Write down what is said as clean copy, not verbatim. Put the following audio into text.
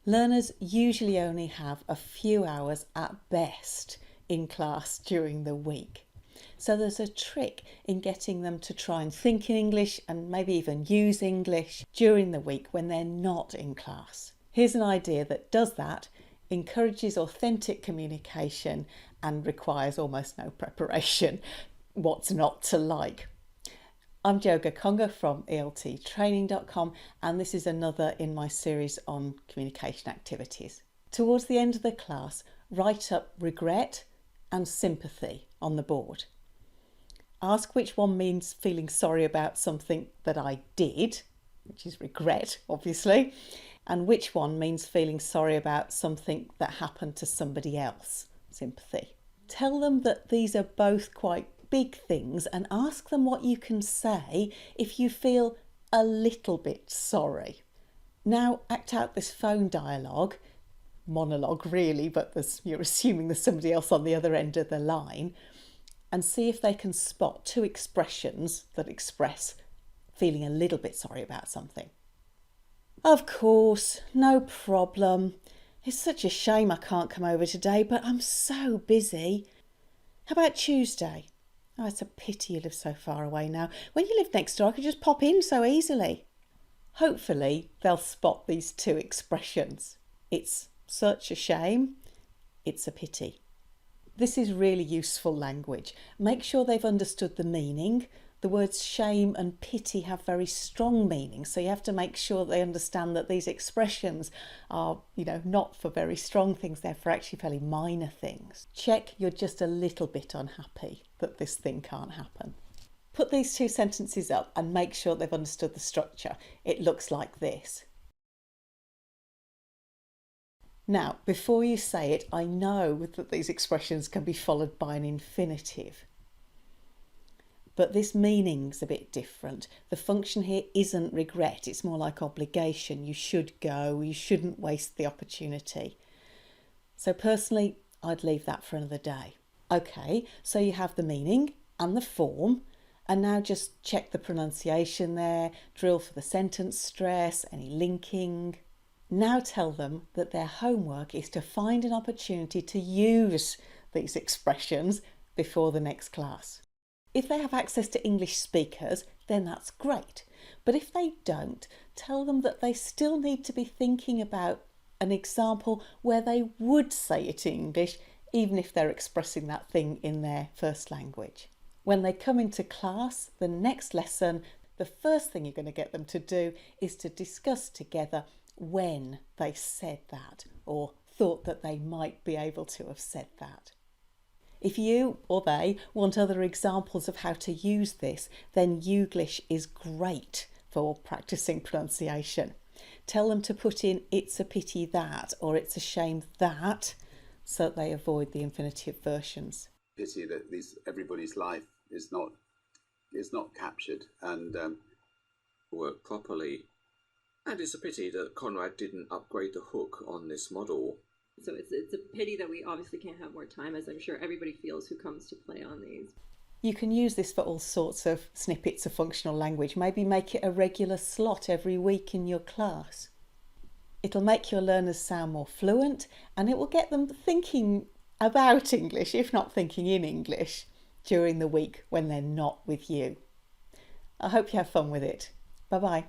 Learners usually only have a few hours at best in class during the week. So there's a trick in getting them to try and think in English and maybe even use English during the week when they're not in class. Here's an idea that does that, encourages authentic communication and requires almost no preparation. What's not to like? I'm Jo Gakonga from elttraining.com, and this is another in my series on communication activities. Towards the end of the class, write up regret and sympathy on the board. Ask which one means feeling sorry about something that I did, which is regret, obviously, and which one means feeling sorry about something that happened to somebody else, sympathy. Tell them that these are both quite big things and ask them what you can say if you feel a little bit sorry. Now act out this phone dialogue, monologue really, but you're assuming there's somebody else on the other end of the line, and see if they can spot two expressions that express feeling a little bit sorry about something. Of course, no problem. It's such a shame I can't come over today, but I'm so busy. How about Tuesday? Oh, it's a pity you live so far away now. When you lived next door, I could just pop in so easily. Hopefully, they'll spot these two expressions. It's such a shame. It's a pity. This is really useful language. Make sure they've understood the meaning. The words shame and pity have very strong meanings, so you have to make sure they understand that these expressions are, not for very strong things, they're for actually fairly minor things. Check you're just a little bit unhappy that this thing can't happen. Put these two sentences up and make sure they've understood the structure. It looks like this. Now, before you say it, I know that these expressions can be followed by an infinitive. But this meaning's a bit different. The function here isn't regret, it's more like obligation. You should go, you shouldn't waste the opportunity. So personally, I'd leave that for another day. Okay, so you have the meaning and the form, and now just check the pronunciation there, drill for the sentence stress, any linking. Now tell them that their homework is to find an opportunity to use these expressions before the next class. If they have access to English speakers, then that's great. But if they don't, tell them that they still need to be thinking about an example where they would say it in English, even if they're expressing that thing in their first language. When they come into class, the next lesson, the first thing you're going to get them to do is to discuss together when they said that or thought that they might be able to have said that. If you or they want other examples of how to use this, then Youglish is great for practicing pronunciation. Tell them to put in "it's a pity that" or "it's a shame that" so that they avoid the infinitive versions. Pity that everybody's life is not captured and work properly. And it's a pity that Conrad didn't upgrade the hook on this model. So it's a pity that we obviously can't have more time, as I'm sure everybody feels who comes to play on these. You can use this for all sorts of snippets of functional language. Maybe make it a regular slot every week in your class. It'll make your learners sound more fluent, and it will get them thinking about English, if not thinking in English, during the week when they're not with you. I hope you have fun with it. Bye-bye.